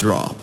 drop.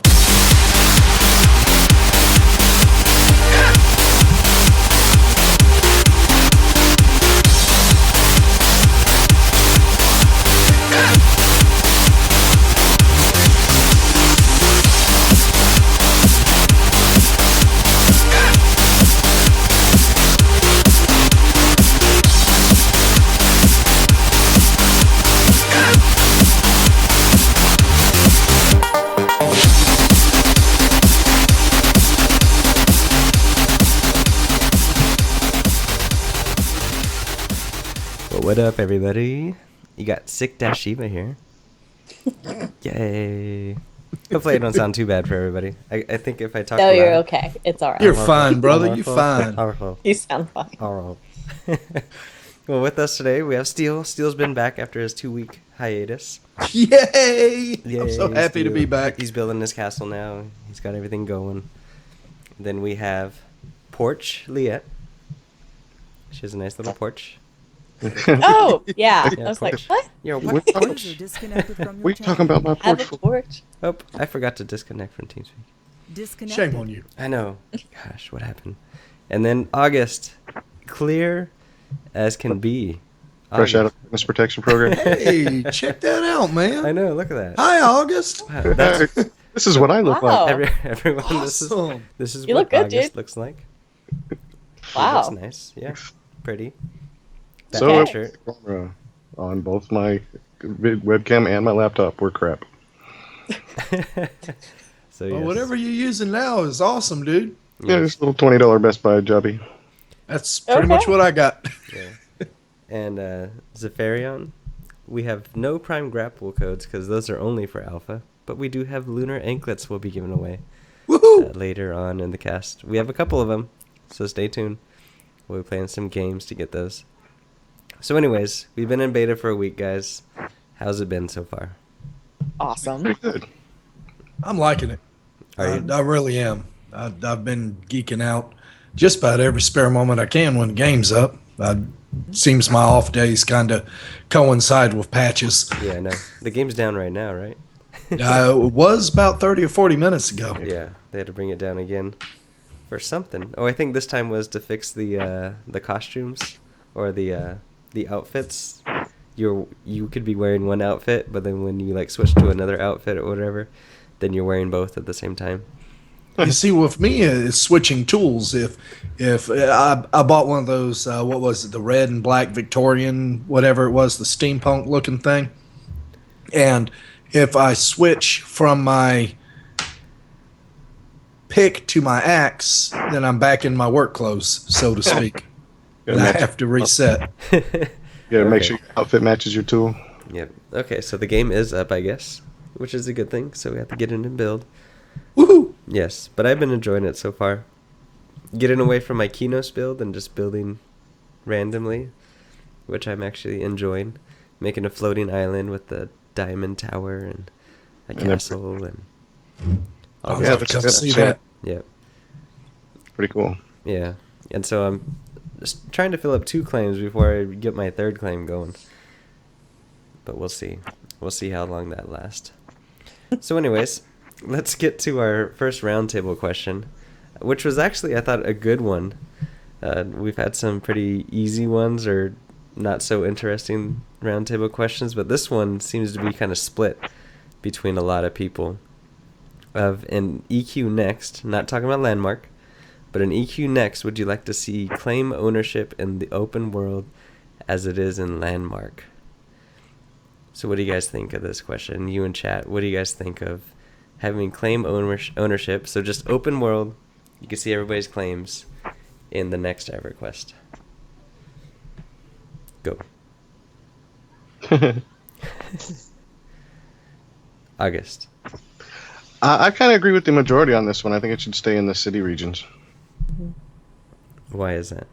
What up, everybody? You got sick Dashivah here. Yay. Hopefully I don't sound too bad for everybody. I think if I talk No, loud... you're okay. It's all right. You're fine, brother. You're fine. You sound fine. All right. Well, with us today, we have Steel. Steel's been back after his 2-week hiatus. Yay! Yay! I'm so happy Steel. to be back. He's building his castle now. He's got everything going. Then we have Porch Liette. She has a nice little porch. Oh, yeah. Yeah, I was porch. like, what? Yo, what porch? Disconnected from your What are you talking about my I have porch a for? porch. Oh, I forgot to disconnect from TeamSpeak. Disconnected. Shame on you. I know. Gosh, what happened? And then August, clear as can be. Fresh out August. of fitness protection program. Hey, check that out, man. I know. Look at that. Hi, August. Wow, that's, This is what I look Wow. like. everyone, Awesome. this is You what look good, August dude. looks like. Wow. Looks nice. Yeah, pretty. So Batman Okay. shirt. On both my webcam and my laptop, we're crap. So Well, yes. whatever you're using now is awesome, dude. Yeah, this little $20 Best Buy jobby. That's pretty Okay. much what I got. Yeah. And Zephyrion, we have no Prime grapple codes because those are only for Alpha, but we do have lunar anklets we'll be giving away Woohoo! later on in the cast. We have a couple of them, so stay tuned. We'll be playing some games to get those. So anyways, we've been in beta for a week, guys. How's it been so far? Awesome. Pretty good. I'm liking it. Are you? I really am. I've been geeking out just about every spare moment I can when the game's up. Seems my off days kind of coincide with patches. Yeah, no. The game's down right now, right? It was about 30 or 40 minutes ago. Yeah, they had to bring it down again for something. Oh, I think this time was to fix the costumes or the outfits. You could be wearing one outfit, but then when you like switch to another outfit or whatever, then you're wearing both at the same time. You see, with me, it's switching tools. If I bought one of those, what was it, the red and black Victorian, whatever it was, the steampunk looking thing, and if I switch from my pick to my axe, then I'm back in my work clothes, so to speak, and I have to reset. You gotta make Okay. sure your outfit matches your tool. Yep. Okay, so the game is up, I guess, which is a good thing. So we have to get in and build. Woohoo! Yes, but I've been enjoying it so far. Getting away from my Kinos build and just building randomly, which I'm actually enjoying. Making a floating island with the diamond tower and a castle and all I'll this have to stuff. come see that. Yep. Pretty cool. Yeah. And so I'm just trying to fill up 2 claims before I get my 3rd claim going. But we'll see. We'll see how long that lasts. So anyways, let's get to our first roundtable question, which was actually, I thought, a good one. We've had some pretty easy ones or not so interesting roundtable questions, but this one seems to be kind of split between a lot of people. Of an EQ next, not talking about landmark, but an EQ next, would you like to see claim ownership in the open world as it is in landmark? So what do you guys think of this question? You in chat, what do you guys think of having claim ownership? So just open world, you can see everybody's claims in the next EverQuest. Go. August. I kind of agree with the majority on this one. I think it should stay in the city regions. Why is that?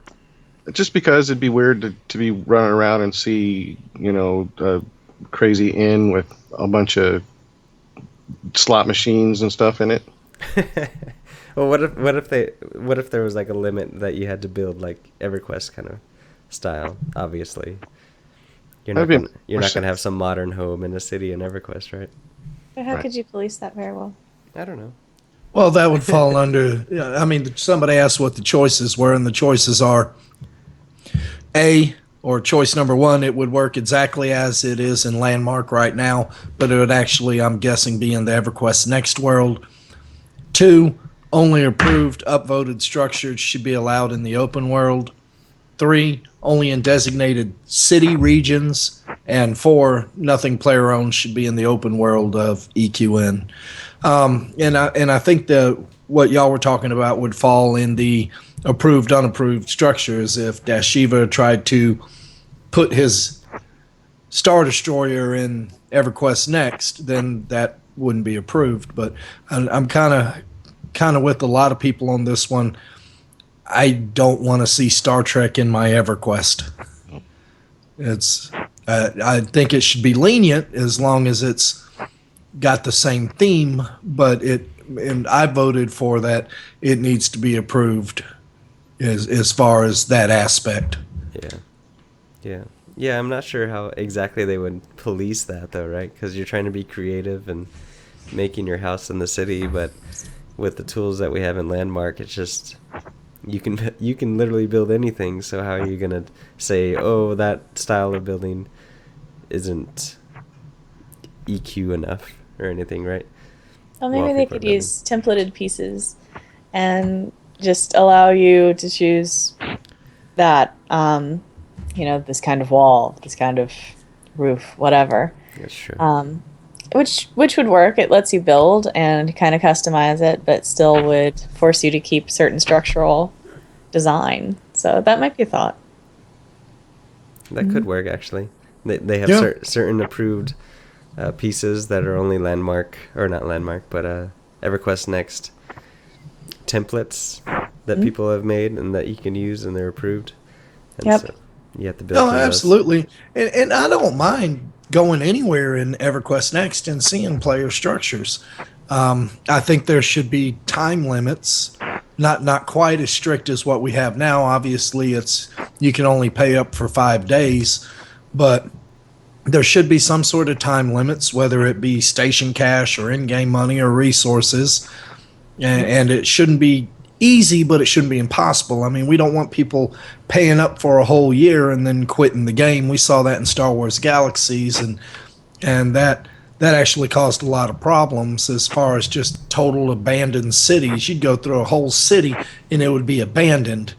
Just because it'd be weird to be running around and see, a crazy inn with a bunch of slot machines and stuff in it. Well, what if there was like a limit that you had to build like EverQuest kind of style? Obviously, you're not gonna have some modern home in a city in EverQuest, right? But how could you police that very well? I don't know. Well, that would fall under. I mean, somebody asked what the choices were, and the choices are A, or choice number one, it would work exactly as it is in Landmark right now, but it would actually, I'm guessing, be in the EverQuest Next world. Two, only approved, upvoted structures should be allowed in the open world. Three, only in designated city regions. And four, nothing player owned should be in the open world of EQN. And I think what y'all were talking about would fall in the approved, unapproved structures. If Dashivah tried to put his Star Destroyer in EverQuest Next, then that wouldn't be approved. But I'm kind of with a lot of people on this one. I don't want to see Star Trek in my EverQuest. It's I think it should be lenient as long as it's got the same theme, but and I voted for that. It needs to be approved as far as that aspect. Yeah. I'm not sure how exactly they would police that though, right? Because you're trying to be creative and making your house in the city, but with the tools that we have in Landmark, it's just you can literally build anything. So how are you gonna say, oh, that style of building isn't EQ enough or anything, right? Well, maybe While they people are could use templated pieces and just allow you to choose that, this kind of wall, this kind of roof, whatever. That's true. Which would work. It lets you build and kind of customize it, but still would force you to keep certain structural design. So that might be a thought. That could work, actually. They have certain approved pieces that are only Landmark, or not Landmark, but EverQuest Next templates that people have made and that you can use, and they're approved. And so you have to build. No, absolutely. And I don't mind going anywhere in EverQuest Next and seeing player structures. I think there should be time limits, not quite as strict as what we have now. Obviously, you can only pay up for 5 days, but there should be some sort of time limits, whether it be station cash or in-game money or resources. And it shouldn't be easy, but it shouldn't be impossible. I mean, we don't want people paying up for a whole year and then quitting the game. We saw that in Star Wars Galaxies, and that actually caused a lot of problems as far as just total abandoned cities. You'd go through a whole city and it would be abandoned,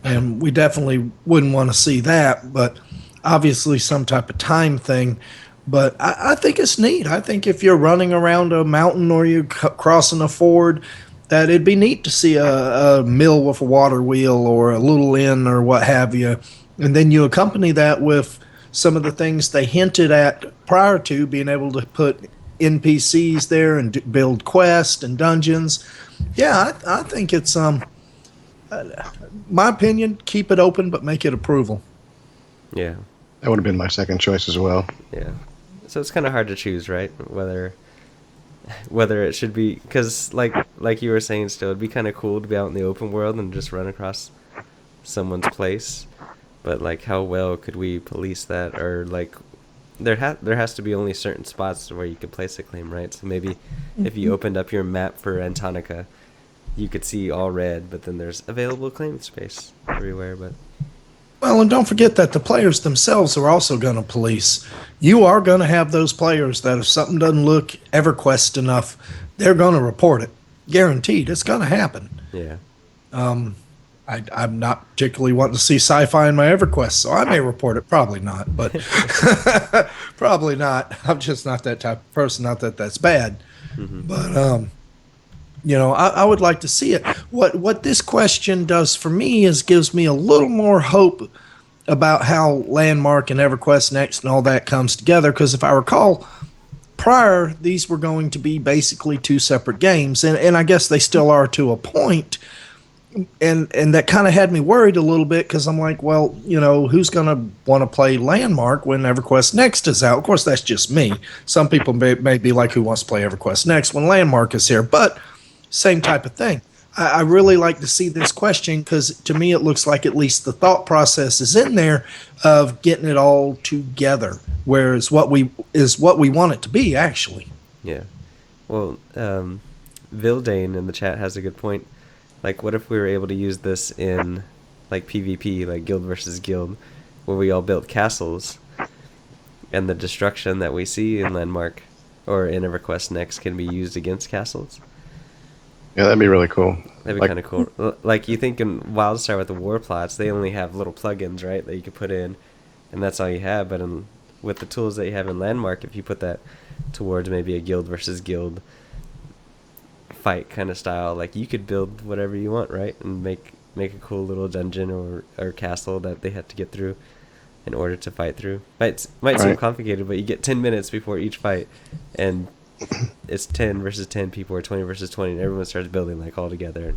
and we definitely wouldn't want to see that. But obviously some type of time thing. But I think it's neat. I think if you're running around a mountain or you're crossing a ford, that it'd be neat to see a mill with a water wheel or a little inn or what have you. And then you accompany that with some of the things they hinted at prior to, being able to put NPCs there and build quests and dungeons. Yeah, I think it's, my opinion, keep it open but make it approval. Yeah. That would have been my second choice as well. Yeah. So it's kind of hard to choose, right? Whether it should be, because like you were saying, still, it'd be kind of cool to be out in the open world and just run across someone's place. But like, how well could we police that? Or like, there has to be only certain spots where you could place a claim, right? So maybe if you opened up your map for Antonica, you could see all red, but then there's available claim space everywhere. But well, and don't forget that the players themselves are also going to police. You are going to have those players that if something doesn't look EverQuest enough, they're going to report it. Guaranteed. It's going to happen. yeah. I'm not particularly wanting to see sci-fi in my EverQuest, so I may report it. Probably not, but probably not. I'm just not that type of person. Not that that's bad, but I would like to see it. What this question does for me is gives me a little more hope about how Landmark and EverQuest Next and all that comes together. Because if I recall, prior these were going to be basically two separate games, and I guess they still are to a point. And that kind of had me worried a little bit because I'm like, well, who's going to want to play Landmark when EverQuest Next is out? Of course, that's just me. Some people may be like, who wants to play EverQuest Next when Landmark is here? But same type of thing. I really like to see this question because to me it looks like at least the thought process is in there of getting it all together, whereas what we want it to be actually. Yeah. Well, Vildane in the chat has a good point. Like, what if we were able to use this in, like, PvP, like guild versus guild, where we all built castles, and the destruction that we see in Landmark or in EverQuest next can be used against castles? Yeah, that'd be really cool. That'd be kind of cool. Like, you think in WildStar with the war plots, they only have little plugins, right, that you could put in, and that's all you have. But with the tools that you have in Landmark, if you put that towards maybe a guild versus guild fight kind of style, like, you could build whatever you want, right, and make a cool little dungeon or castle that they have to get through in order to fight through. Might seem complicated, but you get 10 minutes before each fight, and it's 10 versus 10 people or 20 versus 20, and everyone starts building like all together. It'd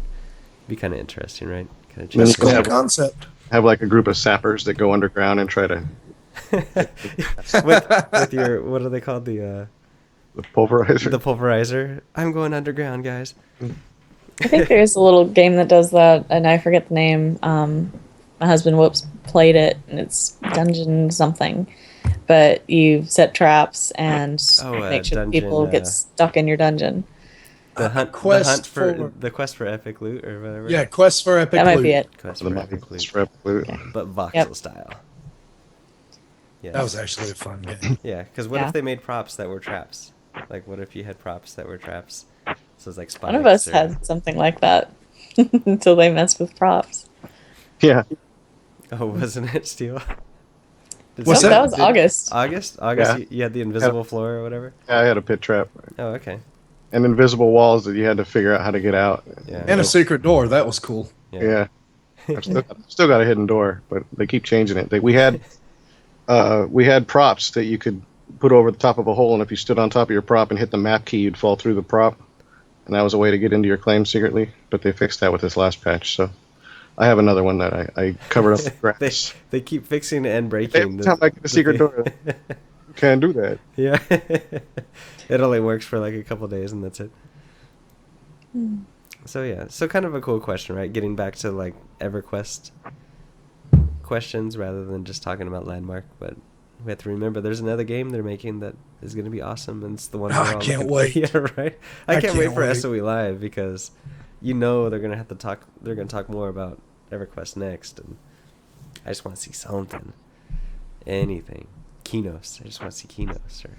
be kind of interesting, right? Kind of That's a cool concept. Have like a group of sappers that go underground and try to with your, what are they called, the pulverizer. The pulverizer. I'm going underground, guys. I think there's a little game that does that, and I forget the name. My husband Whoops played it, and it's Dungeon something. But you set traps and make sure dungeon, people get stuck in your dungeon. The quest for epic loot or whatever. Yeah, quest for epic loot. That might be it. Quest for epic loot. Okay. But voxel style. Yeah. That was actually a fun game. Yeah, because what if they made props that were traps? Like, what if you had props that were traps? So it's like spikes. One of us had something like that until they messed with props. Yeah. Oh, wasn't it Steel? What's that? That was August. August? Yeah. You had the invisible floor or whatever? Yeah, I had a pit trap. Oh, okay. And invisible walls that you had to figure out how to get out. Yeah. And a secret door. That was cool. Yeah. I've still got a hidden door, but they keep changing it. We had props that you could put over the top of a hole, and if you stood on top of your prop and hit the map key, you'd fall through the prop. And that was a way to get into your claim secretly, but they fixed that with this last patch, so I have another one that I covered up with grass. They keep fixing and breaking. It's not like the secret door. You can't do that. Yeah. It only works for like a couple days and that's it. So yeah, so kind of a cool question, right? Getting back to like EverQuest questions rather than just talking about Landmark, but we have to remember there's another game they're making that is going to be awesome, and it's the one I can't wait. Yeah, right. I can't wait for wait. SOE Live because they're going to have to talk. They're going to talk more about EverQuest next, and I just want to see something, anything. Keynotes. I just want to see keynotes or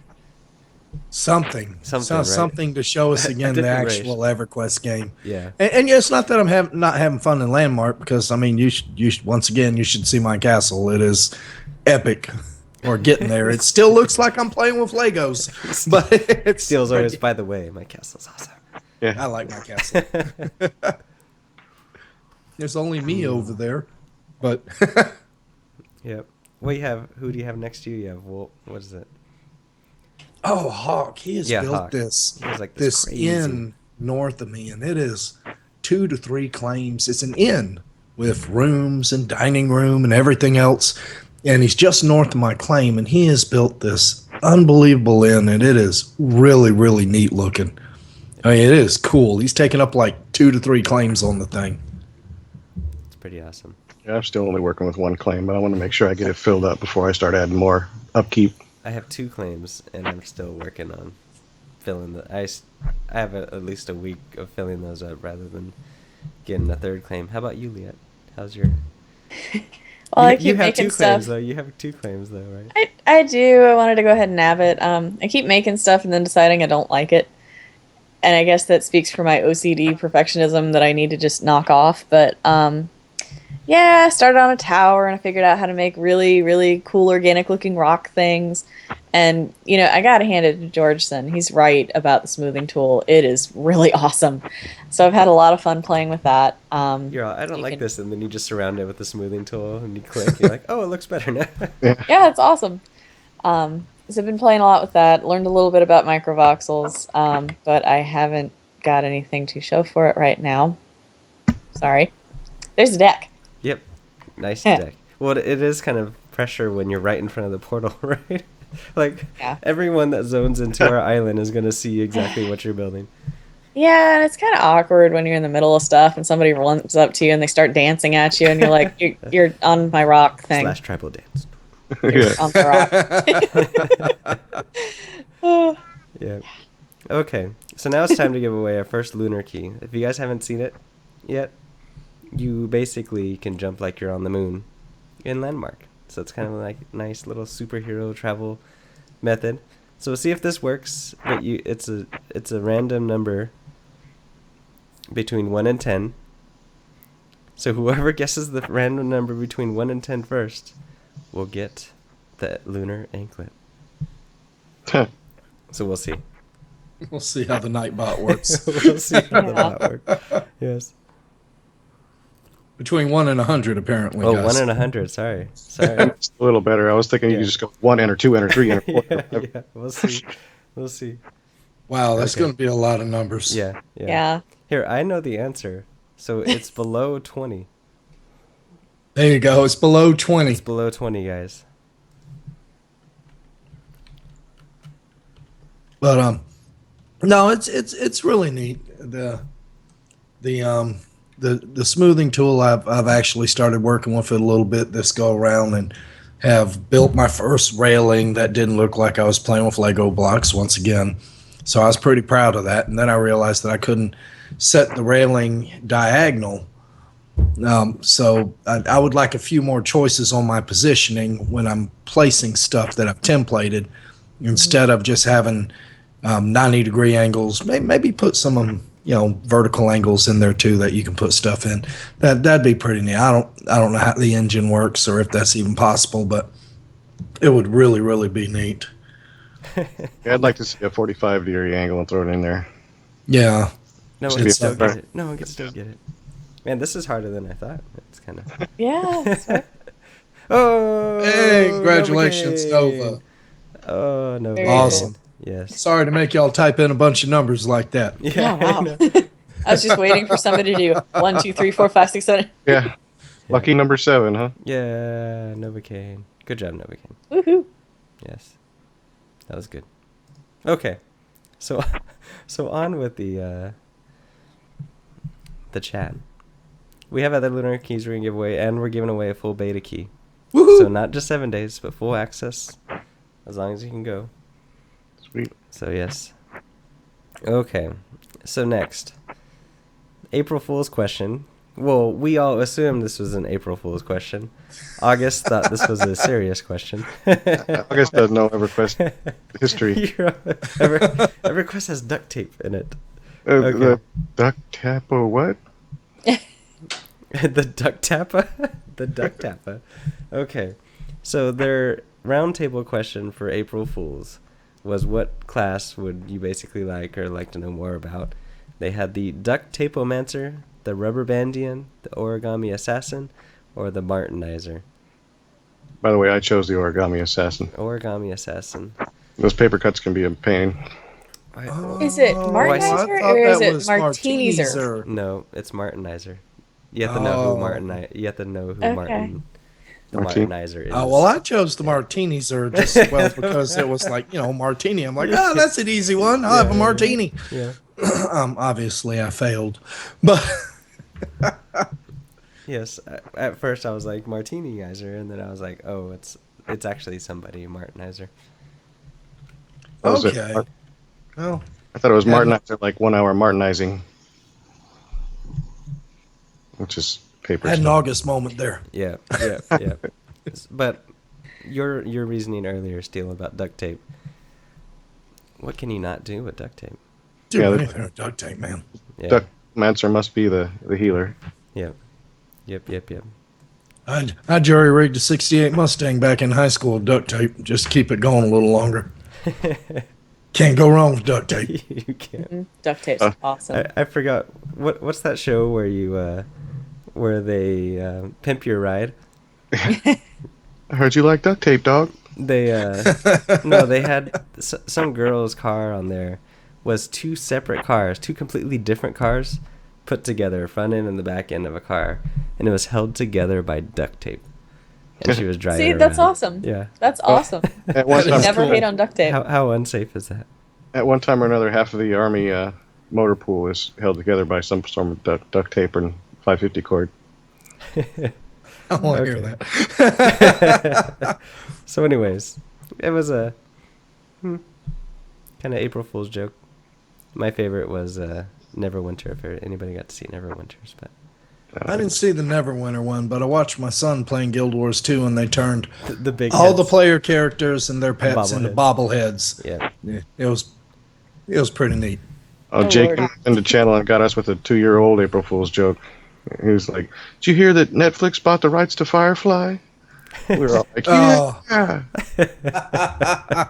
Something right? Something to show us again the different actual EverQuest game. Yeah. And yeah, it's not that I'm not having fun in Landmark, because I mean, you should once again, you should see my castle. It is epic. Or getting there. It still looks like I'm playing with Legos, but it's Steel's always. By the way, my castle's awesome. Yeah. I like my castle. There's only me over there, but Yep. Who do you have next to you? You have what is it? oh, Hawk, he has built Hawk. this He has, like, this crazy inn north of me, and it is 2 to 3 claims. It's an inn with rooms and dining room and everything else. And he's just north of my claim, and he has built this unbelievable inn, and it is really, really neat looking. I mean, it is cool. He's taken up like 2 to 3 claims on the thing. It's pretty awesome. Yeah, I'm still only working with one claim, but I want to make sure I get it filled up before I start adding more upkeep. I have 2 claims, and I'm still working on filling I have at least a week of filling those up rather than getting a 3rd claim. How about you, Liette? How's your... Well, I keep you have making 2 stuff. claims, though. You have 2 claims, though, right? I do. I wanted to go ahead and nab it. I keep making stuff and then deciding I don't like it. And I guess that speaks for my OCD perfectionism that I need to just knock off. But yeah, I started on a tower and I figured out how to make really, really cool organic looking rock things. And, you know, I got to hand it to Georgeson. He's right about the smoothing tool. It is really awesome. So I've had a lot of fun playing with that. You're all, I don't like this. And then you just surround it with the smoothing tool and you click. You're like, oh, it looks better now. Yeah, it's awesome. So I've been playing a lot with that. Learned a little bit about microvoxels, but I haven't got anything to show for it right now. Sorry. There's a deck. Yep. Nice deck. Well, it is kind of pressure when you're right in front of the portal, right? Like, everyone that zones into our island is going to see exactly what you're building. Yeah, and it's kind of awkward when you're in the middle of stuff and somebody runs up to you and they start dancing at you and you're like, you're on my rock thing. / tribal dance. You're on my rock. Yeah. Okay, so now it's time to give away our first lunar key. If you guys haven't seen it yet, you basically can jump like you're on the moon in Landmark. So it's kind of like a nice little superhero travel method. So we'll see if this works. But it's a random number between 1 and 10. So whoever guesses the random number between 1 and 10 first will get the lunar anklet. So we'll see. We'll see how the Nightbot works. We'll see how that works. Yes. Between 1 and 100, apparently. Oh, guys. 1 and 100. Sorry. It's a little better. I was thinking you Yeah. could just go 1 enter, 2 enter, 3 enter, 4 enter. Yeah. We'll see. We'll see. Wow, that's Okay. going to be a lot of numbers. Yeah. Yeah. Here, I know the answer. So it's below 20. There you go. It's below 20. It's below 20, guys. But no, it's really neat. The smoothing tool I've actually started working with it a little bit this go around, and have built my first railing that didn't look like I was playing with Lego blocks once again. So I was pretty proud of that. And then I realized that I couldn't set the railing diagonal. So I would like a few more choices on my positioning when I'm placing stuff that I've templated, instead of just having 90-degree angles. Maybe put some vertical angles in there too that you can put stuff in. That'd be pretty neat. I don't know how the engine works or if that's even possible, but it would really, really be neat. Yeah, I'd like to see a 45-degree angle and throw it in there. Yeah. No one Should be can still fun. get it. No one can still get it. Man, this is harder than I thought. It's kind of... Yeah. That's right. Oh! Hey, congratulations, Nova. Oh, Nova. Very Awesome. Yes. Sorry to make y'all type in a bunch of numbers like that. Yeah, wow. I know. I was just waiting for somebody to do 1, 2, 3, 4, 5, 6, 7. Yeah. Lucky number 7, huh? Yeah, Novocaine. Good job, Novocaine. Woohoo. Yes. That was good. Okay. So on with the chat. We have other lunar keys we're going to give away, and we're giving away a full beta key. Woohoo! So not just 7 days, but full access as long as you can go. Sweet. So yes. Okay. So next. April Fool's question. Well, we all assumed this was an April Fool's question. August thought this was a serious question. August doesn't know EverQuest history. EverQuest has duct tape in it. Okay. The duck tap or what? The duck tappa? The duck tappa. Okay. So their roundtable question for April Fools was, what class would you basically like or like to know more about? They had the duct tapomancer, the rubber bandian, the origami assassin, or the martinizer. By the way, I chose the origami assassin. Origami assassin. Those paper cuts can be a pain. Is it Oh, Martinizer I thought or is that it was Martinizer? No, it's martinizer. You have to know who You have to know who Okay. the Martin. martinizer is. Oh, well, I chose the martinis just because it was like, martini. I'm like, oh, that's an easy one. I'll have a martini. Yeah. Obviously, I failed. But Yes. At first, I was like martinizer, and then I was like, oh, it's actually somebody martinizer. That was it. okay. Well, I thought it was Yeah. martinizer, like 1 hour martinizing. Which is paper had an stuff. August moment there. Yeah. But your reasoning earlier, Steel, about duct tape. What can you not do with duct tape? Dude, Yeah, anything with duct tape, man. Yeah. Duck Mancer must be the healer. Yep. I jury rigged a '68 Mustang back in high school with duct tape just to keep it going a little longer. Can't go wrong with duct tape. You can't. Duct tape's awesome. I forgot what's that show where you where they pimp your ride. I heard you like duct tape, dog. They no, they had some girl's car on there was two separate cars, two completely different cars put together, front end and the back end of a car, and it was held together by duct tape. And she was driving. See, that's around. awesome. Yeah. That's awesome. At one That time, is Never cool. hate on duct tape. How unsafe is that? at one time or another, half of the army motor pool is held together by some sort of duct tape and 550 cord. I want to hear Okay. that. So anyways, it was a kind of April Fool's joke. My favorite was Neverwinter. If anybody got to see Neverwinters, but I didn't see the Neverwinter one, but I watched my son playing Guild Wars 2, and they turned the big all the heads. player characters and their pets into bobbleheads. Yeah. Yeah, it was pretty neat. Oh, Oh, Jake Lord. came in the channel and got us with a 2-year-old April Fool's joke. He was like, "Did you hear that Netflix bought the rights to Firefly?" We were all like, Oh. "Yeah."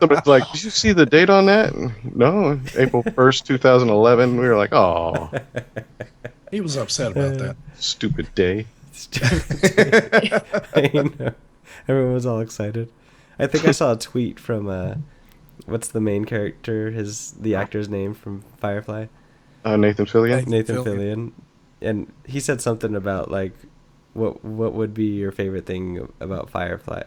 Somebody's like, "Did you see the date on that?" No, April 1st, 2011. We were like, "Oh, He was upset about that. stupid day." I know. Everyone was all excited. I think I saw a tweet from what's the main character? The actor's name from Firefly? Nathan Fillion. Nathan Fillion. Fillion. And he said something about like what would be your favorite thing about Firefly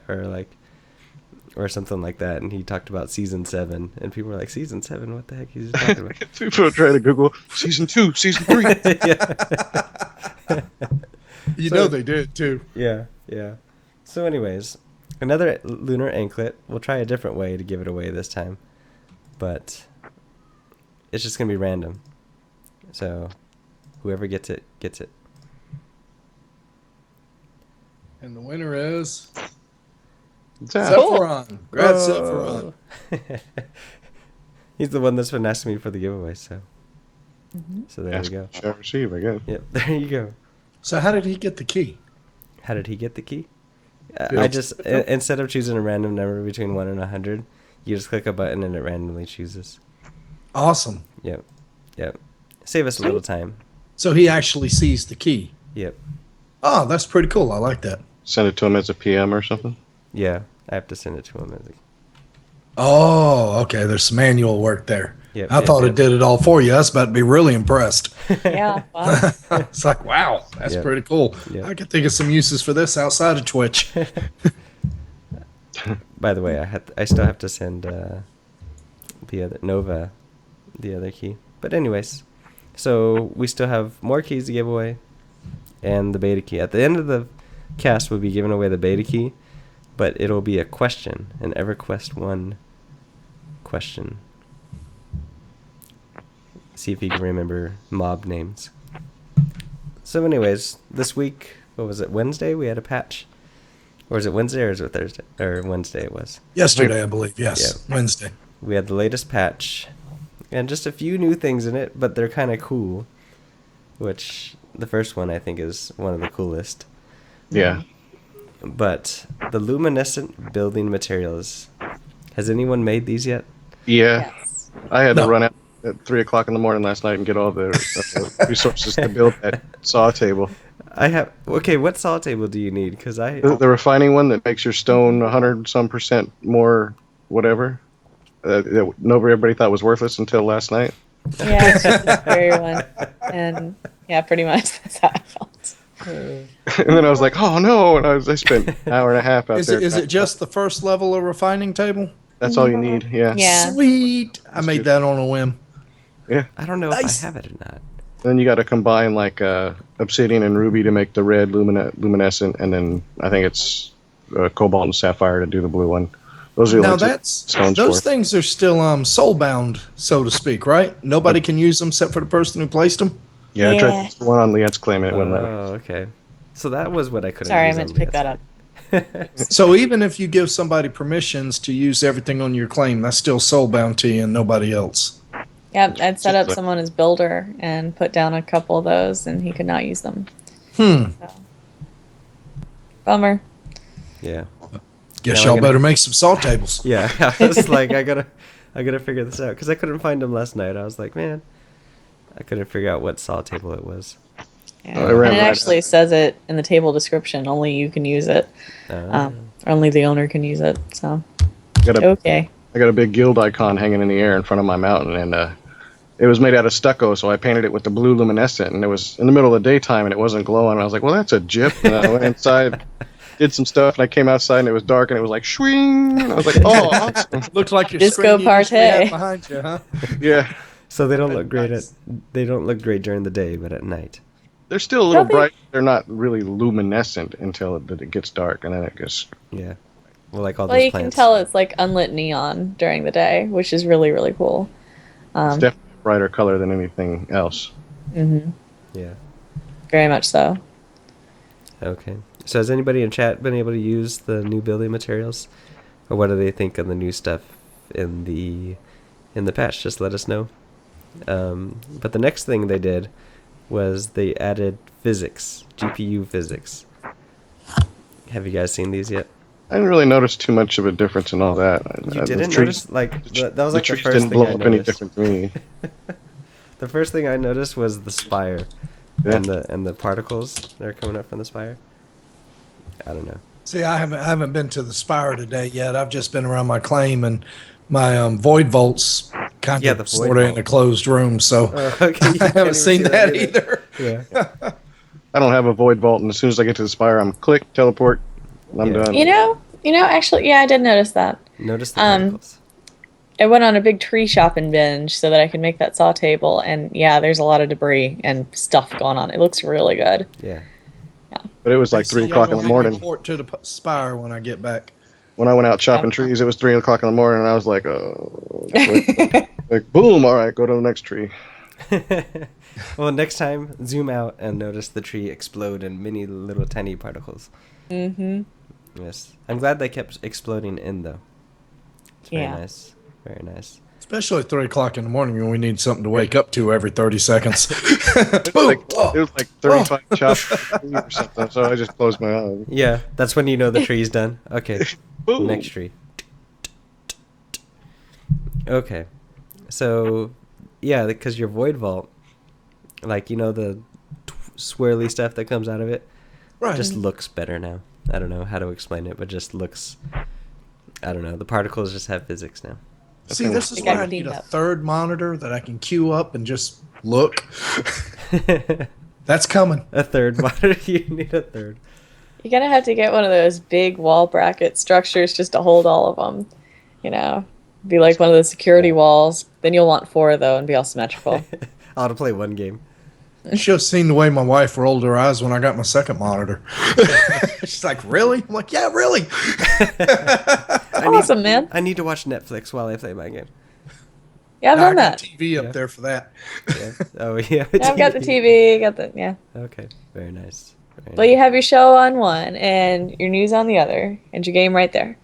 or something like that, and he talked about season 7, and people were like, season 7, what the heck is he talking about? People are trying to Google season 2, season 3. Yeah. You So- know they did, too. Yeah, yeah. So anyways, another lunar anklet. We'll try a different way to give it away this time, but it's just gonna be random. So whoever gets it gets it. And the winner is Zap. Sephiron. Grad Sephiron. He's the one that's been asking me for the giveaway, so there Ask, we go. shall receive, I guess. Yep, there you go. So how did he get the key? How did he get the key? Yeah. I just instead of choosing a random number between 1 and 100, you just click a button and it randomly chooses. Awesome. Yep, yep. Save us a little time. So he actually sees the key. Yep. Oh, that's pretty cool. I like that. Send it to him as a PM or something. Yeah, I have to send it to him. Oh, okay. There's some manual work there. Yep, I yep, thought yep. it did it all for you. I was about to be really impressed. Yeah. Wow. It's like, wow, that's Yep. pretty cool. Yep. I could think of some uses for this outside of Twitch. By the way, I still have to send the other Nova, the other key. But anyways, so we still have more keys to give away, and the beta key. At the end of the cast, we'll be giving away the beta key, but it'll be a question, an EverQuest 1 question. See if you can remember mob names. So anyways, this week, what was it, Wednesday? We had a patch. Or was it Wednesday or was it Thursday? Or Wednesday it was. Yesterday, I believe. Yes, Yeah. Wednesday. We had the latest patch. And just a few new things in it, but they're kind of cool. Which, the first one I think is one of the coolest. Yeah. But, the luminescent building materials. Has anyone made these yet? Yeah. Yes. I had No. to run out at 3 o'clock in the morning last night and get all the resources to build that saw table. I have... Okay, what saw table do you need? Because I... The refining one that makes your stone 100% more whatever. That everybody thought was worthless until last night. Yeah, it's just the scary one. And yeah, pretty much that's how I felt. And then I was like, oh no! And I spent an hour and a half out Is there. it just the first level of refining table? That's all you need. Yeah. Yeah. Sweet. I made that on a whim. Yeah. I don't know Nice. if I have it or not. Then you got to combine like obsidian and ruby to make the red luminescent, and then I think it's cobalt and sapphire to do the blue one. Those are the Now only two that's stones those for. things are still soulbound, so to speak, right? Nobody can use them except for the person who placed them. Yeah, I Yeah. tried the one on Liette's claim and it wouldn't let me. Oh, okay. So that was what I couldn't Sorry, I use meant on to pick that Liette's. up. So even if you give somebody permissions to use everything on your claim, that's still soulbound to you and nobody else. Yep, I'd set up someone as builder and put down a couple of those, and he could not use them. Hmm. So. Bummer. Yeah. Guess Now I'm y'all gonna- better make some saw tables. Yeah, I was like, I gotta figure this out because I couldn't find them last night. I was like, man, I couldn't figure out what saw table it was. Yeah. I ran And it right actually says it in the table description. Only you can use it. Uh, Only the owner can use it. So Got a, okay. I got a big guild icon hanging in the air in front of my mountain, and it was made out of stucco, so I painted it with the blue luminescent, and it was in the middle of the daytime, and it wasn't glowing. And I was like, well, that's a jip. And I went inside, did some stuff, and I came outside, and it was dark, and it was like, swing. And I was like, oh, awesome. Looks like your Disco screen you usually have party. behind you, huh? Yeah. so they don't look great Nice. they don't look great during the day, but at night. They're still a little Probably- bright. They're not really luminescent until it gets dark, and then it gets... Yeah. Well, like all Well, those you can plants. tell it's like unlit neon during the day, which is really really cool. It's definitely a brighter color than anything else. Mm-hmm. Yeah. Very much so. Okay. So has anybody in chat been able to use the new building materials, or what do they think of the new stuff in the patch? Just let us know. But the next thing they did was they added physics, GPU physics. Have you guys seen these yet? I didn't really notice too much of a difference in all that. You didn't notice, like, that was like the trees first didn't thing blow I up any noticed. different to me. The first thing I noticed was the spire, Yeah. and the particles that are coming up from the spire. I don't know. See, I haven't been to the Spire today yet. I've just been around my claim and my void vaults kind Yeah, the of void sort of in vault. a closed room, so Okay, you I can't haven't even seen see that either. Yeah. I don't have a void vault, and as soon as I get to the spire, I'm click, teleport, and I'm Yeah. done. Actually, yeah, I did notice that. Notice the Um, particles. I went on a big tree shopping binge so that I could make that saw table, and yeah, there's a lot of debris and stuff going on. It looks really good. Yeah. But it was like 3 o'clock in the morning. Report to the Spire when I get back. When I went out chopping Yeah. trees, it was 3 o'clock in the morning, and I was like, oh. Like, boom, all right, go to the next tree. Well, next time, zoom out and notice the tree explode in many little tiny particles. Mm-hmm. Yes. I'm glad they kept exploding in, though. It's very Yeah. nice. Very nice. Especially at 3 o'clock in the morning when we need something to wake up to every 30 seconds. It was like 35 chops or something, so I just closed my eyes. Yeah, that's when you know the tree's done. Okay. Boom. Next tree. Okay. So, yeah, because your void vault, like, the swirly stuff that comes out of it, Right. just looks better now. I don't know how to explain it, but just looks, I don't know. The particles just have physics now. See, this is It why got I need cleaned a up. third monitor that I can queue up and just look. That's coming. A third monitor? You need a third. You're gonna have to get one of those big wall bracket structures just to hold all of them. Be like one of the security walls. Then you'll want 4 though and be all symmetrical. I'll have to play one game. You should have seen the way my wife rolled her eyes when I got my second monitor. She's like, really? I'm like, yeah, really? Awesome, man. I need to watch Netflix while I play my game. Yeah, I've I done got that. TV Yeah. up there for that. Yeah. Oh, yeah. Yeah, I've got the TV. Yeah. Okay. Very nice. Very Well, nice. you have your show on one and your news on the other, and your game right there.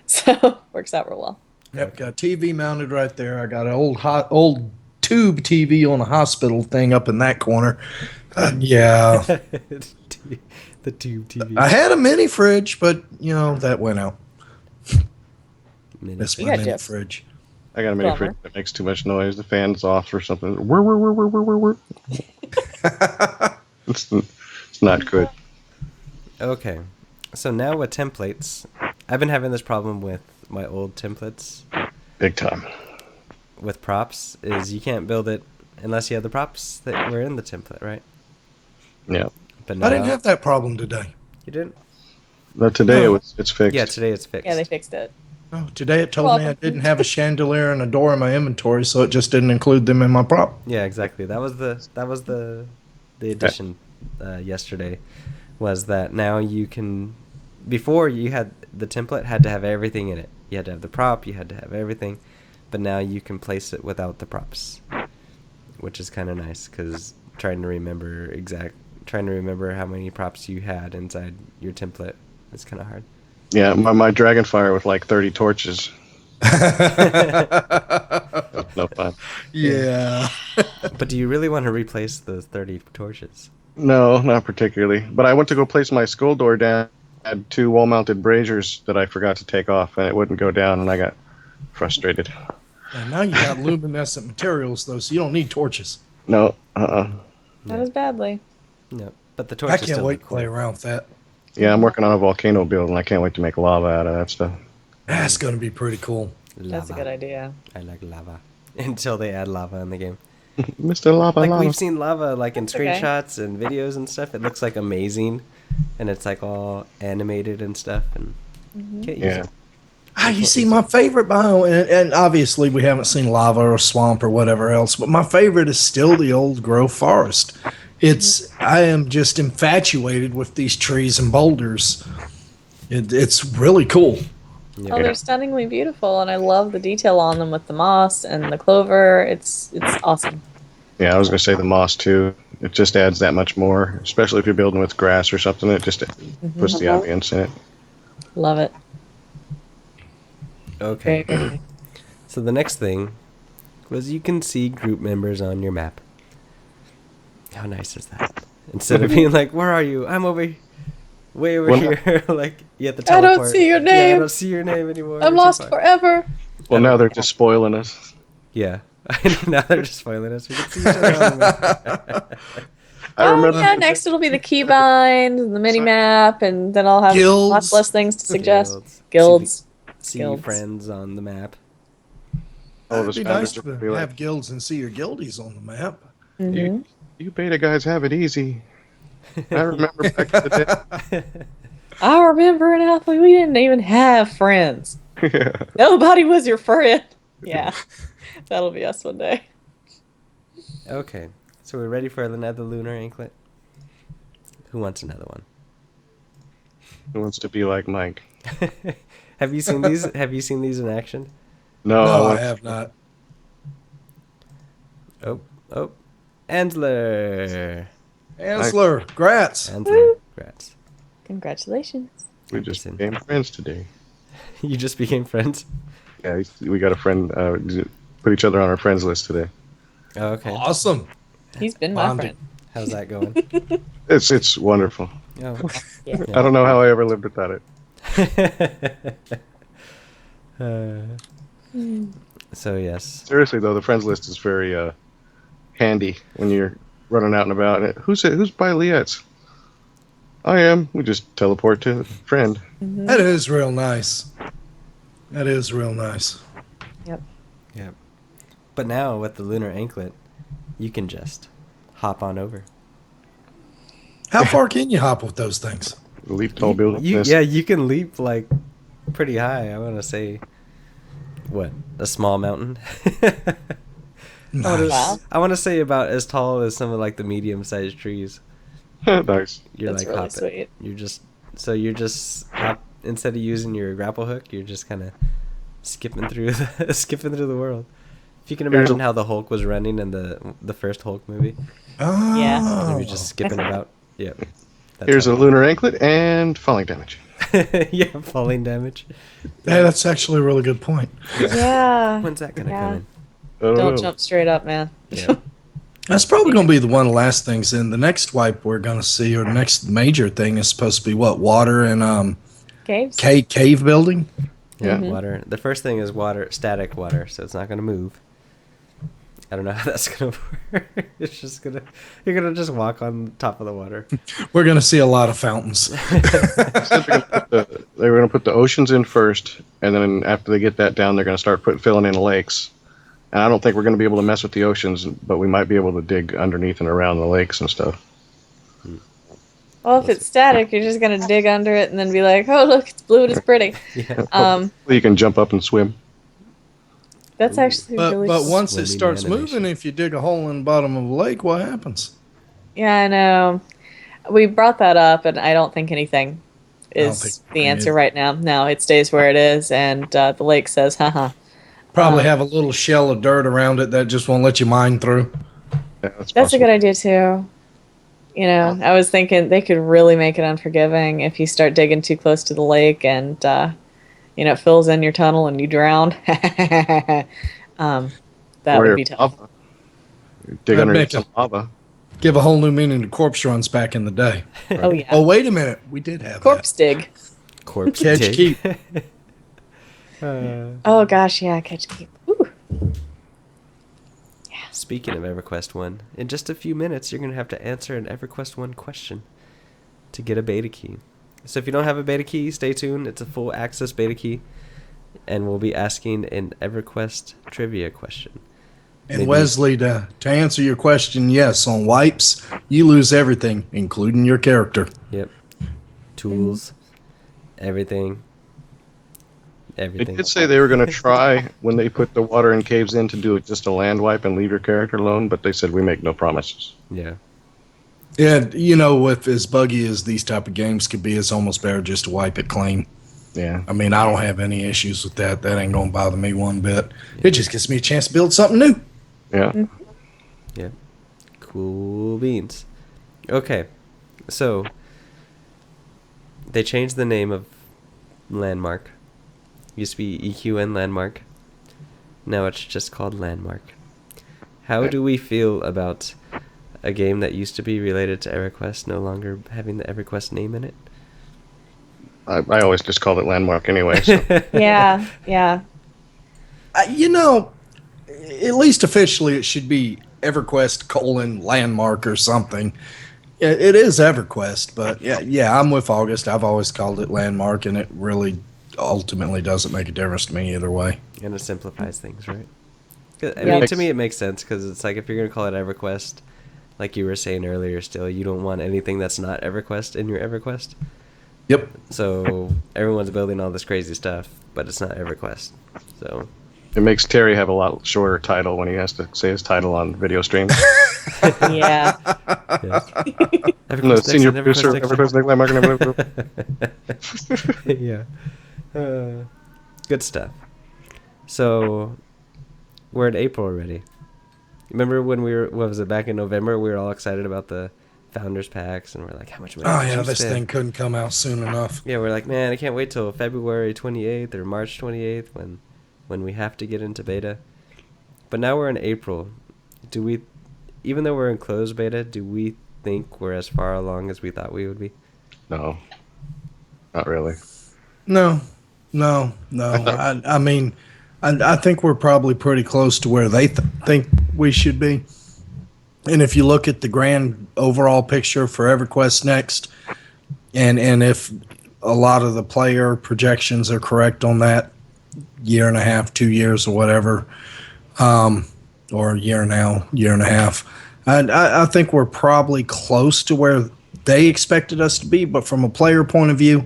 So works out real well. Yep, got TV mounted right there. I got an old tube TV on a hospital thing up in that corner. Yeah. The tube TV. I had a mini fridge, but, that went out. Mini. That's You my got mini chips. fridge. I got a mini Bummer. fridge that makes too much noise. The fan's off or something. Whir. It's not good. Okay. So now with templates, I've been having this problem with my old templates Big time. with props, is you can't build it unless you have the props that were in the template, right? Yeah. But now I didn't have that problem today. you didn't? But today No. it's fixed. Yeah, today it's fixed. Yeah, they fixed it. Oh, today it told me I Welcome. didn't have a chandelier and a door in my inventory, so it just didn't include them in my prop. Yeah, exactly. That was the addition yesterday, was that now you can. Before you had the template had to have everything in it. You had to have the prop. You had to have everything, but now you can place it without the props, which is kind of nice because trying to remember how many props you had inside your template is kind of hard. Yeah, my Dragonfire with like 30 torches. No fun. Yeah. But do you really want to replace those 30 torches? No, not particularly. But I went to go place my skull door down. I had 2 wall-mounted braziers that I forgot to take off, and it wouldn't go down, and I got frustrated. And now you got luminescent materials, though, so you don't need torches. No, Not as badly. No, but the I torches can't still wait look to cool. play around with that. Yeah, I'm working on a volcano build, and I can't wait to make lava out of that stuff. That's going to be pretty cool. That's a Lava. good idea. I like lava. Until they add lava in the game. Mr. Lava Like Lava. we've seen lava like in That's okay. screenshots and videos and stuff. It looks like amazing, and it's like all animated and stuff. And can't use Yeah. it. You see, my favorite biome, and obviously we haven't seen lava or swamp or whatever else, but my favorite is still the old growth forest. I am just infatuated with these trees and boulders. It's really cool. Yeah. Oh, they're stunningly beautiful, and I love the detail on them with the moss and the clover. It's awesome. Yeah, I was gonna say the moss too. It just adds that much more, especially if you're building with grass or something. It just puts the ambience in it. Love it. Okay. Very, very nice. So the next thing was you can see group members on your map. How nice is that? Instead of being like, "Where are you? I'm over, way over Well, here." Like you have to I teleport. don't see your Yeah, I name. don't see your name anymore. I'm You're too lost far. forever. Well, now they're just spoiling us. Yeah. Now they're just spoiling us. We can see each other on the map. I remember. Yeah, next it'll be the keybinds and the mini map, and then I'll have Guilds. lots less things to suggest. Guilds. Guilds. See Guilds. friends on the map. Oh, It'd the be nice spammers to would be like, have guilds and see your guildies on the map. Mhm. you beta guys have it easy. I remember back in the I remember in Alpha we didn't even have friends. day. Yeah. Nobody was your friend. Yeah, that'll be us one day. Okay. So we're ready for another lunar anklet. Who wants another one? Who wants to be like Mike? Have you seen these? Have you seen these in action? No, No, I want- have not. Oh, Ansler. Ansler, grats. Ansler. Congrats. Congratulations. we just Anderson. became friends today. You just became friends. Yeah, we got a friend. Put each other on our friends list today. Oh, okay. Awesome. He's been my Bonding. friend. How's that going? It's wonderful. Oh. Yeah. I don't know how I ever lived without it. So yes. Seriously though, the friends list is very handy when you're running out and about. Who's by Liette's? I am. We just teleport to a friend. That is real nice. That is real nice. Yep. Yep. But now with the lunar anklet, you can just hop on over. How far can you hop with those things? Leap tall building. Yeah, you can leap like pretty high. I want to say, what, a small mountain? Nice. Wow. I want to say about as tall as some of like the medium-sized trees. Nice. You're That's like really hopping. sweet. You're just instead of using your grapple hook, you're just kind of skipping through the world. If you can imagine how the Hulk was running in the first Hulk movie, Oh. Yeah. he was just skipping about. Yep. That's Here's a how- lunar anklet and falling damage. Yeah, falling damage. Hey, that's actually a really good point. Yeah. When's that gonna Yeah. come in? I don't Don't know. jump straight up, man. Yeah. That's probably going to be the one of the last things in the next wipe we're going to see, or the next major thing is supposed to be what, water and Caves. cave building. Yeah. Water. The first thing is water, static water, so it's not gonna move. I don't know how that's gonna work. It's just gonna you're gonna just walk on top of the water. We're going to see a lot of fountains. They were going to put the oceans in first, and then after they get that down, they're going to start filling in lakes. And I don't think we're going to be able to mess with the oceans, but we might be able to dig underneath and around the lakes and stuff. Well, if it's static, you're just gonna dig under it and then be like, "Oh, look, it's blue and it's pretty." Yeah. You can jump up and swim. That's actually But really. but once it Swimming starts animation. moving, if you dig a hole in the bottom of a lake, what happens? Yeah, I know. We brought that up, and I don't think anything don't is think the we answer need- right now. No, it stays where it is, and the lake says, "Haha." Probably have a little shell of dirt around it that just won't let you mine through. Yeah, That's a possible. good idea too. You know, I was thinking they could really make it unforgiving if you start digging too close to the lake and it fills in your tunnel and you drown. That Or would be tough. lava. You dig I'd underneath make some lava. Give a whole new meaning to corpse runs back in the day. Oh yeah, Oh, wait a minute. We did have corpse dig. Corpse Catch dig. keep. Oh gosh, yeah, catch keep. Ooh. Speaking of EverQuest 1, in just a few minutes, you're going to have to answer an EverQuest 1 question to get a beta key. So if you don't have a beta key, stay tuned. It's a full access beta key. And we'll be asking an EverQuest trivia question. And Maybe- Wesley, to answer your question, yes, on wipes, you lose everything, including your character. Yep. Tools. Everything. They Everything. did say they were going to try, when they put the water and caves in, to do just a land wipe and leave your character alone, but they said we make no promises. Yeah. Yeah, with as buggy as these type of games could be, it's almost better just to wipe it clean. Yeah. I mean, I don't have any issues with that. That ain't gonna bother me one bit. It just gives me a chance to build something new. Yeah. Yeah. Cool beans. Okay. So they changed the name of Landmark. Used to be EQN Landmark. Now it's just called Landmark. How do we feel about a game that used to be related to EverQuest no longer having the EverQuest name in it? I always just called it Landmark anyway. So. Yeah, yeah. You know, at least officially, it should be EverQuest Landmark or something. It is EverQuest, but yeah, I'm with August. I've always called it Landmark, and it really ultimately doesn't make a difference to me either way. And it simplifies things, right? I mean, to me, it makes sense because it's like if you're going to call it EverQuest, like you were saying earlier, still, you don't want anything that's not EverQuest in your EverQuest. Yep. So everyone's building all this crazy stuff, but it's not EverQuest. So It makes Terry have a lot shorter title when he has to say his title on video streams. Yeah. I'm the senior producer of EverQuest Landmark. Yeah. Good stuff. So we're in April already. Remember when we were, what was it, back in November, we were all excited about the Founders Packs, and we're like, how much money Oh did yeah, you this spend? thing couldn't come out soon enough. Yeah, we're like, man, I can't wait till February 28th or March 28th when we have to get into beta. But now we're in April. Do we, even though we're in closed beta, do we think we're as far along as we thought we would be? No, not really. No. I mean, I think we're probably pretty close to where they think we should be. And if you look at the grand overall picture for EverQuest Next, and if a lot of the player projections are correct on that, year and a half, 2 years or whatever, or year and a half, I think we're probably close to where they expected us to be. But from a player point of view,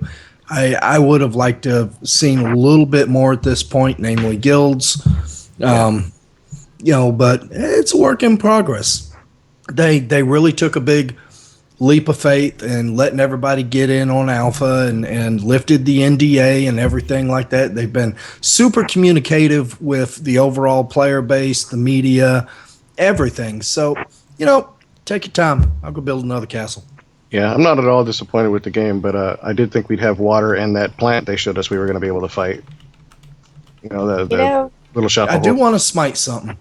I would have liked to have seen a little bit more at this point, namely guilds. But it's a work in progress. They really took a big leap of faith and letting everybody get in on alpha and lifted the NDA and everything like that. They've been super communicative with the overall player base, the media, everything. So, take your time. I'll go build another castle. Yeah, I'm not at all disappointed with the game, but I did think we'd have water and that plant they showed us we were going to be able to fight. The little shop. I do want to smite something.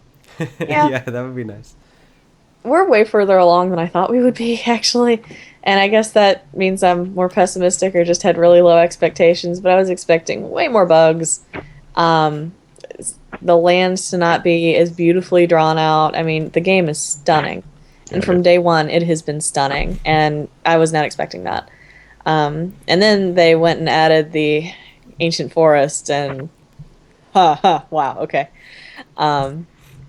Yeah. Yeah, that would be nice. We're way further along than I thought we would be, actually. And I guess that means I'm more pessimistic or just had really low expectations, but I was expecting way more bugs. The lands to not be as beautifully drawn out. I mean, the game is stunning. And from day one, it has been stunning. And I was not expecting that. And then they went and added the ancient forest and... wow, okay.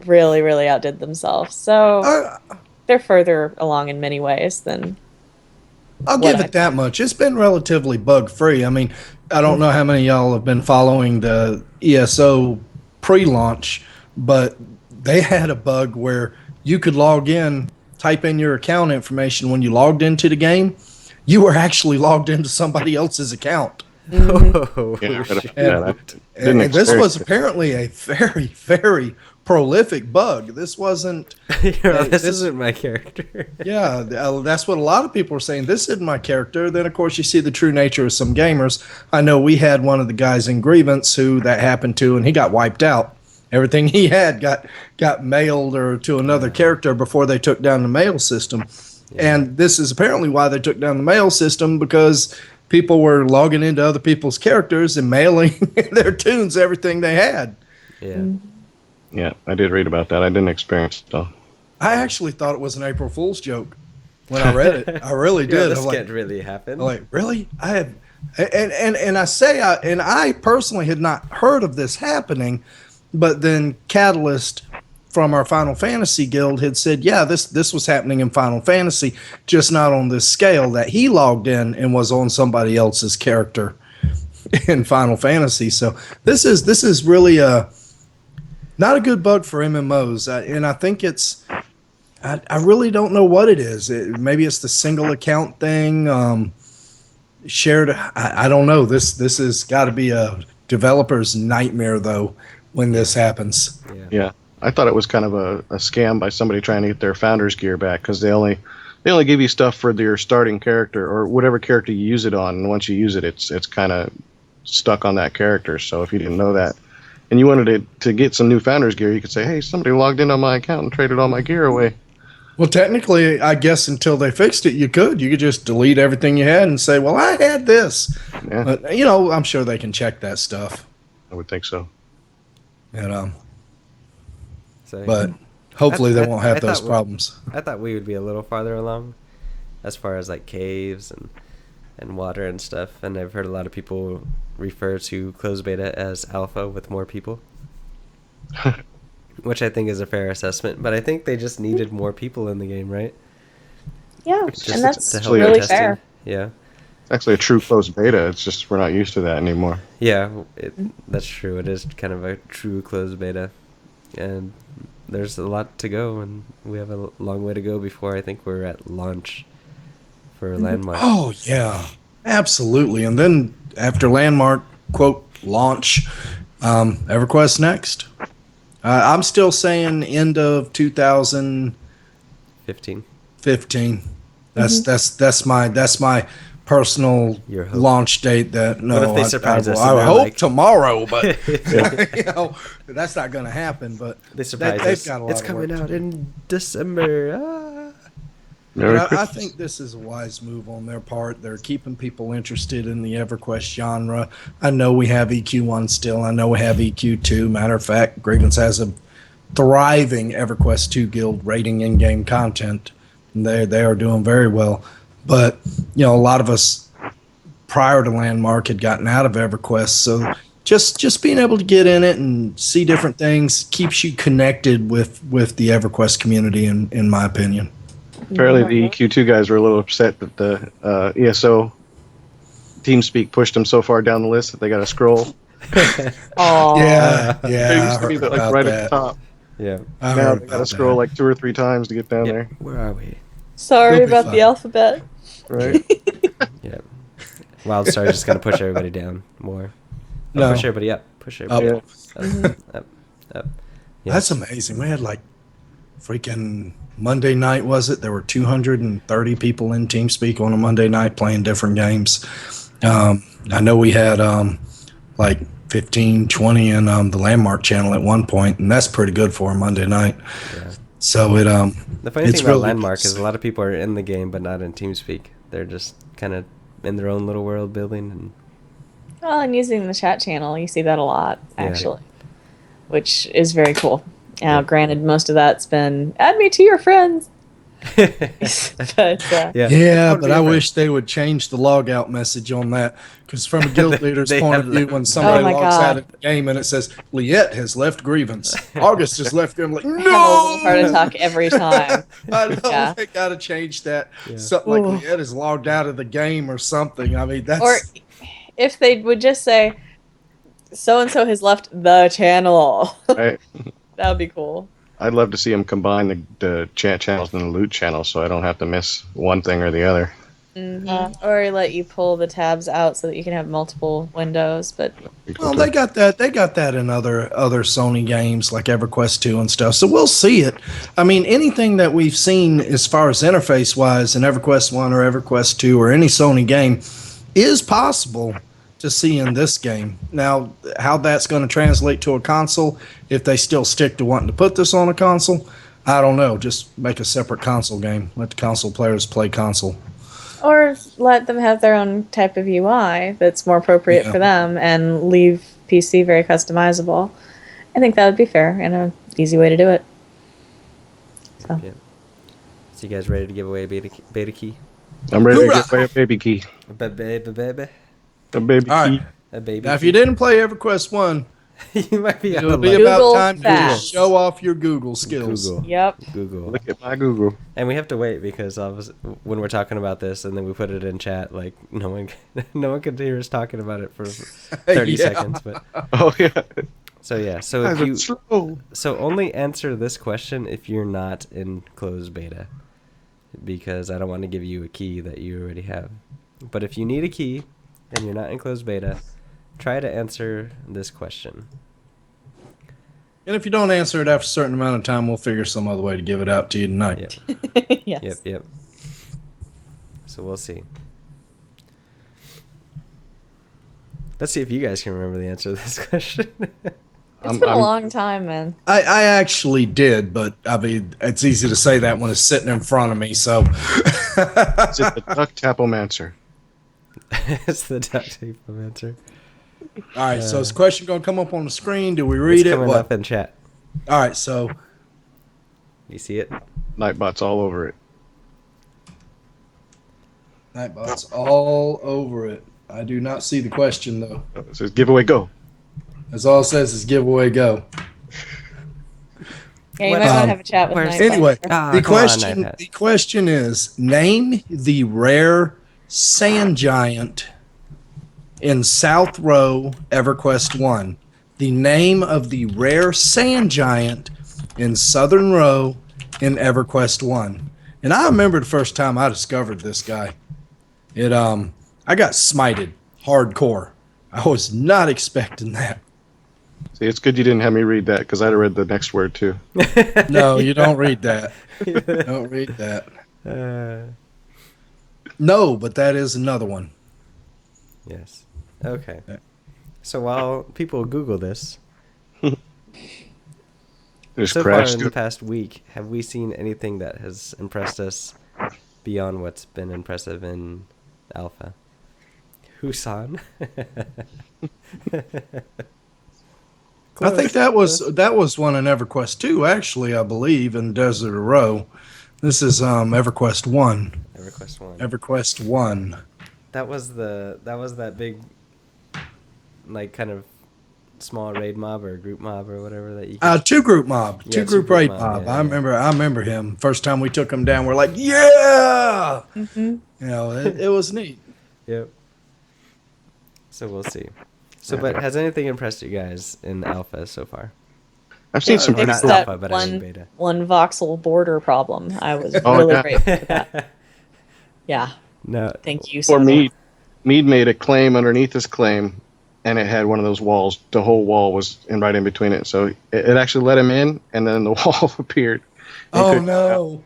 Really, really outdid themselves. So they're further along in many ways than... I'll give it that much. It's been relatively bug-free. I mean, I don't know how many of y'all have been following the ESO pre-launch, but they had a bug where you could log in, type in your account information. When you logged into the game, you were actually logged into somebody else's account. Oh, And this was apparently a very, very prolific bug. This wasn't... this isn't my character. Yeah, that's what a lot of people are saying. This isn't my character. Then, of course, you see the true nature of some gamers. I know we had one of the guys in Grievance who that happened to, and he got wiped out. Everything he had got mailed or to another character before they took down the mail system. Yeah. And this is apparently why they took down the mail system, because people were logging into other people's characters and mailing their tunes everything they had. Yeah. Yeah, I did read about that. I didn't experience it, though. I actually thought it was an April Fool's joke when I read it. I really did. This can't really happen. I'm like, really? I had, and I personally had not heard of this happening, but then Catalyst from our Final Fantasy guild had said, yeah, this was happening in Final Fantasy, just not on this scale, that he logged in and was on somebody else's character in Final Fantasy. So this is really not a good bug for MMOs, and I think it's... I really don't know what it is. Maybe it's the single account thing. shared. I don't know. This has got to be a developer's nightmare though when this happens. Yeah. Yeah, I thought it was kind of a scam by somebody trying to get their founder's gear back because they only give you stuff for your starting character or whatever character you use it on, and once you use it, it's kind of stuck on that character. So if you didn't know that, and you wanted to get some new founder's gear, you could say, "Hey, somebody logged in on my account and traded all my gear away." Well, technically, I guess until they fixed it, you could just delete everything you had and say, "Well, I had this." Yeah, But I'm sure they can check that stuff. I would think so. So, But hopefully they won't have I those thought problems. I thought we would be a little farther along, as far as like caves and water and stuff. And I've heard a lot of people refer to closed beta as alpha with more people, which I think is a fair assessment. But I think they just needed more people in the game, right? Yeah, Just and that's to help with really testing. fair. Yeah. It's actually a true closed beta. It's just we're not used to that anymore. Yeah, that's true. It is kind of a true closed beta, and there's a lot to go, and we have a long way to go before I think we're at launch for Landmark. Oh yeah, absolutely. And then after Landmark quote launch, EverQuest next. I'm still saying end of 2015. 15. That's my personal Your hope. launch date. That no, What if they surprise us and I they're hope like- tomorrow, but that's not going to happen. But They surprise they've us. got a lot It's of coming work to out do. in December. Ah. Merry But I Christmas. think this is a wise move on their part. They're keeping people interested in the EverQuest genre. I know we have EQ1 still. I know we have EQ2. Matter of fact, Grievance has a thriving EverQuest 2 guild rating in-game content. And they are doing very well. But, a lot of us prior to Landmark had gotten out of EverQuest. So just being able to get in it and see different things keeps you connected with the EverQuest community, in my opinion. Apparently, the EQ2 guys were a little upset that the ESO TeamSpeak pushed them so far down the list that they got to scroll. Aw. Yeah, They yeah, used I to be heard like about right that. at the top. Yeah. I Now heard they got to about scroll that. like 2 or 3 times to get down Yeah. there. Where are we? Sorry You'll be about fine. the alphabet. Right? Yeah. Wildstar's just gonna push everybody down more. Oh, No. push everybody up. Push everybody Up. up. Up. Up. Yeah. That's amazing. We had like freaking Monday night, was it? There were 230 people in TeamSpeak on a Monday night playing different games. I know we had like 15, 20 in the Landmark channel at one point, and that's pretty good for a Monday night. Yeah. So The funny it's thing about really Landmark good. is a lot of people are in the game but not in TeamSpeak. They're just kind of in their own little world building. And Well, and using the chat channel, you see that a lot, Yeah. actually, which is very cool. Now, Yeah. granted, most of that's been add me to your friends. But Yeah, Don't but be I afraid. wish they would change the log out message on that, because from a guild leader's They point have of view, that. when somebody Oh my logs God. out of the game and it says Liette has left Grievance, August has left, I'm like, I have a no, heart attack every time. I know Yeah. they got to change that. Yeah. Something like Ooh. Liette is logged out of the game or something. I mean, that's Or if they would just say, so and so has left the channel. Right? That would be cool. I'd love to see them combine the chat channels and the loot channels so I don't have to miss one thing or the other. Or let you pull the tabs out so that you can have multiple windows. But well, they got that. They got that in other Sony games like EverQuest 2 and stuff. So we'll see it. I mean, anything that we've seen as far as interface wise in EverQuest 1 or EverQuest 2 or any Sony game is possible to see in this game. Now, how that's going to translate to a console, if they still stick to wanting to put this on a console, I don't know. Just make a separate console game. Let the console players play console. or let them have their own type of UI that's more appropriate Yeah. for them and leave PC very customizable. I think that would be fair and an easy way to do it. So. Yeah. So you guys ready to give away a beta key? I'm ready Hoorah! to give away a baby key. A baby. A baby All key. right. A baby. Now, if key. you didn't play EverQuest 1, you might be out it'll of be luck. about Google time to fast. show off your Google skills. Google. Yep. Google. Look at my Google. And we have to wait because obviously when we're talking about this and then we put it in chat, like no one could hear us talking about it for 30 Yeah. seconds. But Oh, yeah. so Guys, it's slow. so only answer this question if you're not in closed beta, because I don't want to give you a key that you already have. But if you need a key and you're not in closed beta, try to answer this question. And if you don't answer it after a certain amount of time, we'll figure some other way to give it out to you tonight. Yep. Yes. Yep. So we'll see. Let's see if you guys can remember the answer to this question. It's been a long time, man. I actually did, but I mean, it's easy to say that when it's sitting in front of me, so. Is it the duck tapomancer? It's the duct tape answer. All right, so is the question going to come up on the screen? Do we read It's it? coming What? up in chat. All right, so You see it? Nightbot's all over it. Nightbot's all over it. I do not see the question, though. It says giveaway go. That's all it says is giveaway go. Yeah, you might want to have a chat with where's- Nightbot. Anyway, Ah, the come on, question iPad. the question is, name the rare sand giant in South Row EverQuest 1. The name of the rare sand giant in Southern Row in EverQuest 1. And I remember the first time I discovered this guy. I got smited hardcore. I was not expecting that. See, it's good you didn't have me read that because I'd have read the next word too. No, you don't read that. Don't read that. No, but that is another one. Yes. Okay. So while people Google this, Just so far crashed in the it. past week, have we seen anything that has impressed us beyond what's been impressive in Alpha? Husan? I think that was one in EverQuest 2, actually, I believe, in Desert Row. This is EverQuest 1. EverQuest 1. EverQuest 1. That was that big, like, kind of small raid mob or group mob or whatever that you could... Two group mob. Yeah, Two group raid mob. yeah, I remember him. First time we took him down, we're like, yeah! Mm-hmm. You know, it was neat. Yep. So we'll see. So, but has anything impressed you guys in Alpha so far? I've seen some Or pretty not cool. Alpha, but I mean beta. one voxel border problem. I was Oh, really yeah. grateful for that. Yeah, No. thank you. Or Samuel. Mead made a claim underneath his claim, and it had one of those walls. The whole wall was right in between it, so it actually let him in, and then the wall appeared. He Oh, couldn't get out. no.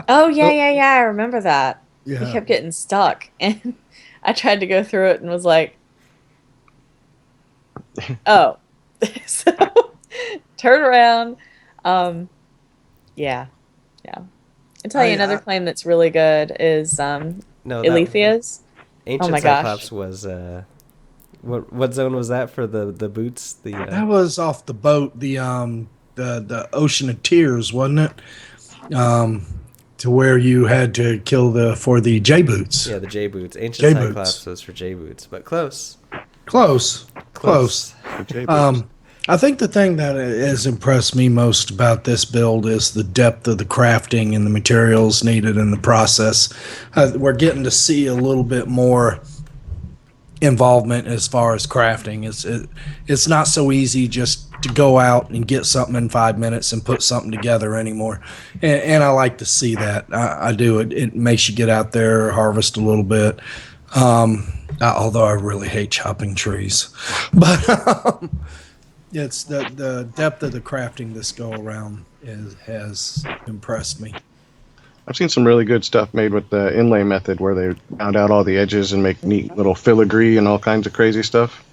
Oh yeah. I remember that. Yeah. He kept getting stuck, and I tried to go through it and was like, "Oh," so turn around. Yeah. I'll tell you another claim that's really good is No. Alethea's. Ancient Oh my gosh. Cyclops was what zone was that for the boots? That was off the boat, the Ocean of Tears, wasn't it? To where you had to kill for the J boots. yeah, the J boots. Ancient J-boots. Cyclops was for J boots, but close. Close. The J-boots. I think the thing that has impressed me most about this build is the depth of the crafting and the materials needed in the process. We're getting to see a little bit more involvement as far as crafting. It's not so easy just to go out and get something in 5 minutes and put something together anymore. And I like to see that. I do. It makes you get out there, harvest a little bit. Although I really hate chopping trees. But it's the depth of the crafting this go around has impressed me. I've seen some really good stuff made with the inlay method where they round out all the edges and make neat little filigree and all kinds of crazy stuff.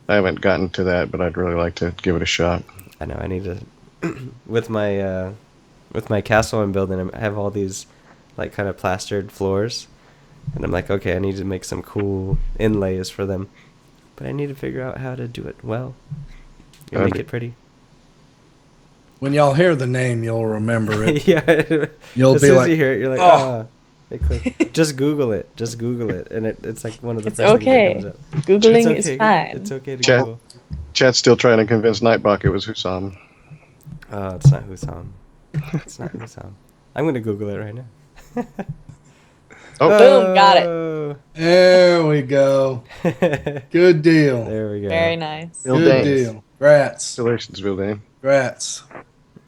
I haven't gotten to that, but I'd really like to give it a shot. I know I need to with my castle I'm building. I have all these like kind of plastered floors, and I'm like, okay, I need to make some cool inlays for them, but I need to figure out how to do it well and make it pretty. When y'all hear the name, you'll remember it. Yeah, You'll as be soon like, as you hear it, you're like, "Oh." It clicked. Just Google it, and it's like one of the It's first okay. things that comes up. Googling It's is okay. fine. It's okay to Chat. Google. Chat's still trying to convince Nightbot it was Husam. Oh, it's not Husam. It's not Husam. I'm gonna Google it right now. Oh, Boom, got it. Oh. There we go. Good deal. There we go. Very nice. Bill Good Danes. deal. Rats. Congratulations, Bill Dane. Rats.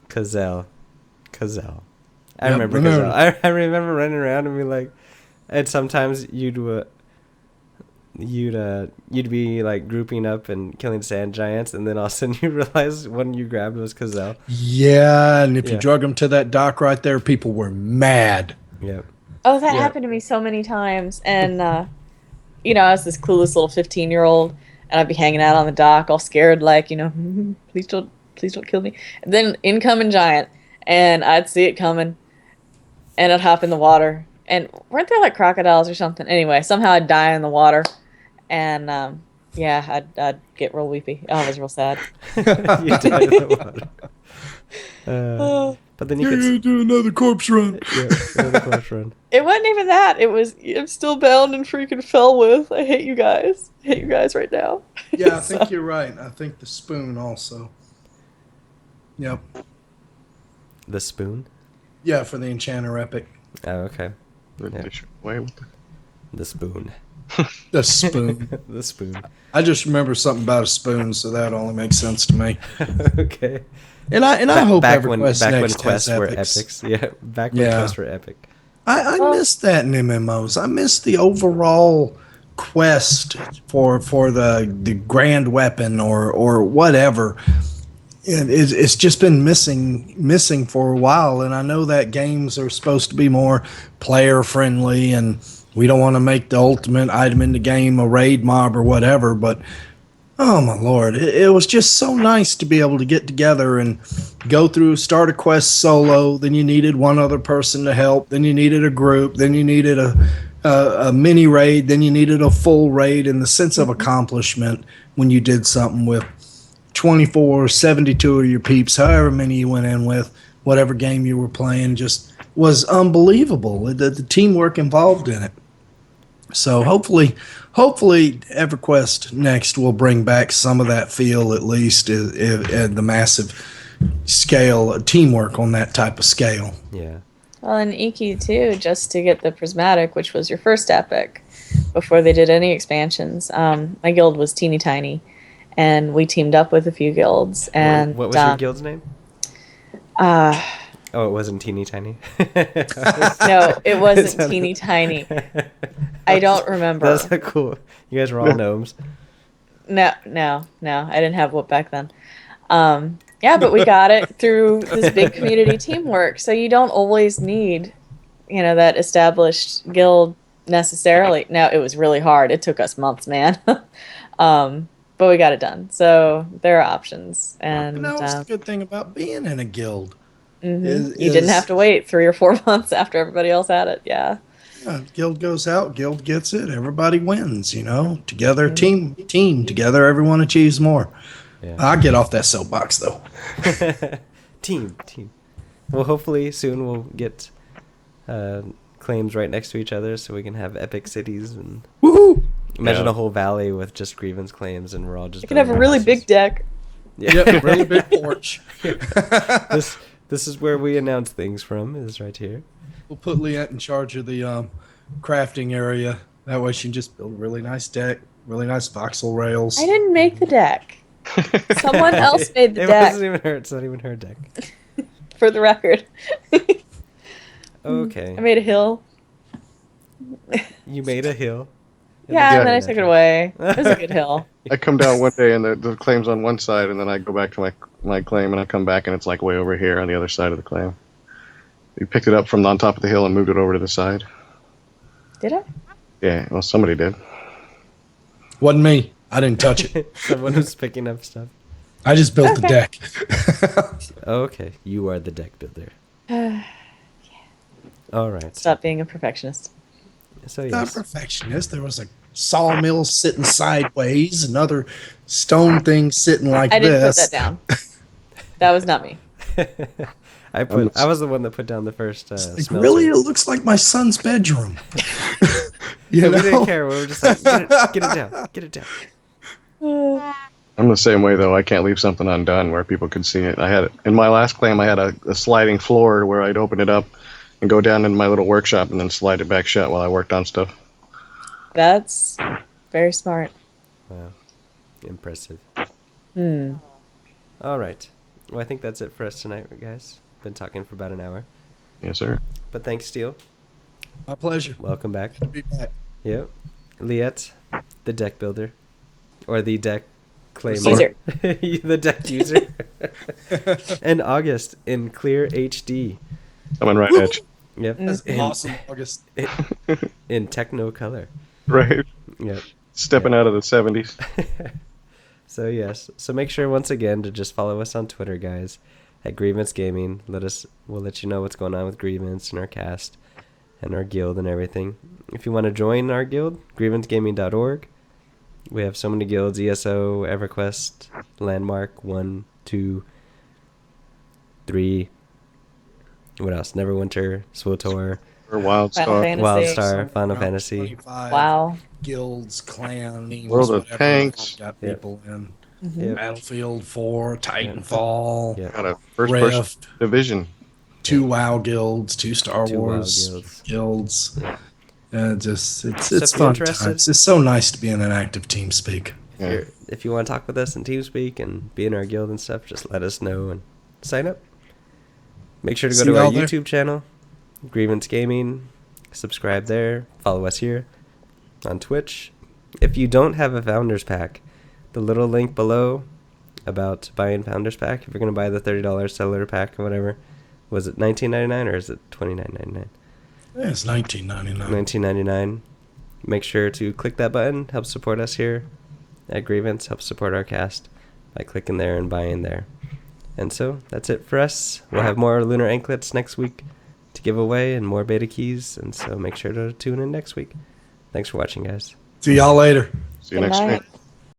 Cazelle. I Yep, remember remember. Cazelle. I remember running around and be like, And sometimes you'd be like grouping up and killing sand giants, and then all of a sudden you realize one you grabbed was Gazelle. Yeah, and if you Yeah. drug them to that dock right there, people were mad. Yep. Oh, that Yeah. happened to me so many times. And, I was this clueless little 15-year-old, and I'd be hanging out on the dock, all scared, like, please don't kill me. And then incoming giant, and I'd see it coming, and I'd hop in the water. And weren't there like crocodiles or something? Anyway, somehow I'd die in the water, and I'd get real weepy. Oh, it was real sad. You died in the water. But then you could do another corpse run. another corpse run. It wasn't even that. It was I'm still bound and freaking fell with. I hate you guys. I hate you guys right now. Yeah, I think you're right. I think the spoon also. Yep. The spoon? Yeah, for the Enchanter Epic. Oh, okay. Yeah. Wait, The spoon. The spoon. The spoon. I just remember something about a spoon, so that only makes sense to me. Okay. And I hope back when EverQuest back when next quests has were epics. epics. Yeah, back when Yeah. quests were epic. I miss that in MMOs. I miss the overall quest for the grand weapon or whatever. It's just been missing for a while, and I know that games are supposed to be more player friendly, and we don't want to make the ultimate item in the game a raid mob or whatever, but oh my lord, it was just so nice to be able to get together and go through, start a quest solo, then you needed one other person to help, then you needed a group, then you needed a mini raid, then you needed a full raid, and the sense of accomplishment when you did something with 24, 72 of your peeps, however many you went in with, whatever game you were playing, just was unbelievable. The teamwork involved in it. So hopefully EverQuest next will bring back some of that feel, at least at the massive scale, teamwork on that type of scale. Yeah. Well, and Iki too, just to get the prismatic, which was your first epic, before they did any expansions. My guild was teeny tiny, and we teamed up with a few guilds. And What was your guild's name? Oh, it wasn't Teeny Tiny. No, it wasn't teeny tiny. I don't remember. That's so cool. You guys were all gnomes. No, I didn't have whoop back then. Yeah, but we got it through this big community teamwork. So you don't always need, that established guild necessarily. Now, it was really hard. It took us months, man. But we got it done. So there are options. And that was the good thing about being in a guild. you didn't have to wait 3 or 4 months after everybody else had it. Yeah. Guild goes out, guild gets it, everybody wins, together, team together, everyone achieves more. Yeah. I'll get off that soapbox though. Team. Well, hopefully soon we'll get claims right next to each other so we can have epic cities and Woohoo! imagine a whole valley with just grievance claims and we're all just You can have a building really houses. big deck. Yeah. Yep, really big porch. This is where we announce things from, is right here. We'll put Liette in charge of the crafting area. That way she can just build a really nice deck, really nice voxel rails. I didn't make the deck. Someone else made the It deck, wasn't even her. It's not even her deck. for the record. Okay. I made a hill. You made a hill. Yeah, and then I Yeah. took it away. It was a good hill. I come down one day and the claim's on one side, and then I go back to my claim, and I come back and it's like way over here on the other side of the claim. You picked it up from on top of the hill and moved it over to the side. Did I? Yeah, well, somebody did. Wasn't me. I didn't touch it. Someone was picking up stuff. I just built the deck. Okay, you are the deck builder. All right. Stop being a perfectionist. So Not yes. perfectionist. There was a sawmill sitting sideways, another stone thing sitting like I didn't put this. that down. That was not me. I was the one that put down the first. Like, smell really, it switch. looks like my son's bedroom. Yeah, we didn't care. We were just like, get it down, get it down. I'm the same way though. I can't leave something undone where people could see it. I had in my last claim. I had a sliding floor where I'd open it up and go down into my little workshop and then slide it back shut while I worked on stuff. That's very smart. Wow, impressive. Hmm. All right. Well, I think that's it for us tonight, guys. Been talking for about an hour, Yes, sir. but thanks, Steel. My pleasure. Welcome back. Be back. Yep. Liette, the deck builder. Or the deck claimer. User. The deck user. And August in clear HD. Coming right at you. Yep. That's In, awesome, August. in techno color. Right. Yep. Stepping out of the 70s. So yes. So make sure once again to just follow us on Twitter, guys, at Grievance Gaming. We'll let you know what's going on with Grievance and our cast and our guild and everything. If you want to join our guild, grievancegaming.org. We have so many guilds: ESO, EverQuest, Landmark, 1, 2, 3. What else? Neverwinter, SWTOR, Or WildStar. Fantasy. WildStar, Final Around Fantasy. 25 Wow. Guilds, clans, World of whatever. Tanks. Got Yep. people in Yep. Battlefield 4, Titanfall, Yep. Got a first-person Rift, division. 2 WoW guilds, 2 Star 2 WoW Wars guilds. guilds. Just it's So if you're fun interested- times. It's so nice to be in an active team speak. Yeah. If you want to talk with us in TeamSpeak and be in our guild and stuff, just let us know and sign up. Make sure to go See to our y'all there. YouTube channel, Grievance Gaming. Subscribe there. Follow us here on Twitch. If you don't have a Founders Pack, the little link below about buying Founders Pack, if you're going to buy the $30 Seller Pack or whatever, was it $19.99 or is it $29.99? Yeah, it's 1999. $19.99. Make sure to click that button. Help support us here at Grievance. Help support our cast by clicking there and buying there. And so that's it for us. We'll have more lunar anklets next week to give away and more beta keys. And so make sure to tune in next week. Thanks for watching, guys. See y'all later. See you Good next night. week.